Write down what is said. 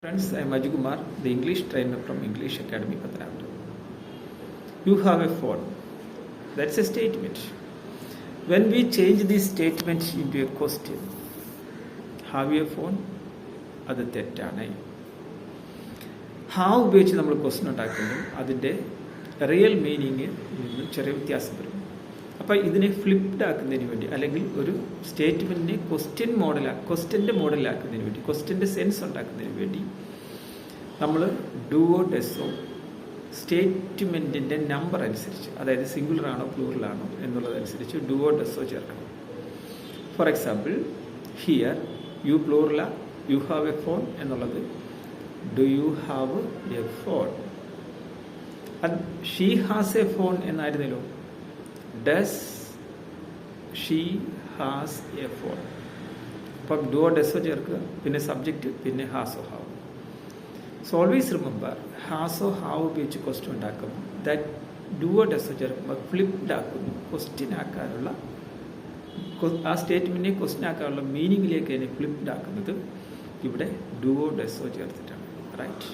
Friends, I am Ajukumar, the English trainer from English Academy, Pathanamthitta. You have a phone. That's a statement. When we change this statement into a question, have you a phone? അത് തെറ്റാണ്. Have ഉപയോഗിച്ച് നമ്മൾ question ഉണ്ടാക്കുമ്പോൾ അതിൻ്റെ real meaning നിന്ന് ചെറിയ വ്യത്യാസം വരും. അപ്പോൾ ഇതിനെ ഫ്ലിപ്ഡ് ആക്കുന്നതിന് വേണ്ടി അല്ലെങ്കിൽ ഒരു സ്റ്റേറ്റ്മെൻറ്റിനെ ക്വസ്റ്റ്യൻ്റെ മോഡലാക്കുന്നതിന് വേണ്ടി ക്വസ്റ്റ്യൻ്റെ സെൻസ് ഉണ്ടാക്കുന്നതിന് വേണ്ടി നമ്മൾ ഡുവോ ഡെസോ സ്റ്റേറ്റ്മെൻറ്റിൻ്റെ നമ്പർ അനുസരിച്ച്, അതായത് സിംഗുലറാണോ പ്ലൂറലാണോ എന്നുള്ളതനുസരിച്ച് ഡുവോ ഡെസോ ചേർക്കണം. ഫോർ എക്സാമ്പിൾ, ഹിയർ യു പ്ലൂറല, യു ഹാവ് എ ഫോൺ എന്നുള്ളത് do you have a phone. She has a phone എന്നായിരുന്നല്ലോ. Does she has a phone. അപ്പം ഡുവോ ഡെസോ ചേർക്കുക, പിന്നെ സബ്ജക്റ്റ്, പിന്നെ ഹാസോ ഹാവ്. സോ ഓൾവേസ് റിമെമ്പർ, ഹാസോ ഹാവ് ഉപയോഗിച്ച് ക്വസ്റ്റ്യൻ ഉണ്ടാക്കുമ്പോൾ ദാറ്റ് ഡുവോ ഡെസോ ചേർക്കുമ്പോൾ ഫ്ലിപ്ഡ് ആക്കുന്നു. ക്വസ്റ്റ്യൻ ആക്കാനുള്ള, ആ സ്റ്റേറ്റ്മെൻറ്റിനെ ക്വസ്റ്റ്യൻ ആക്കാനുള്ള മീനിങ്ങിലേക്ക് തന്നെ ഫ്ലിപ്ഡ് ആക്കുന്നത് ഇവിടെ ഡുവോ ഡെസോ ചേർത്തിട്ടാണ്. റൈറ്റ്.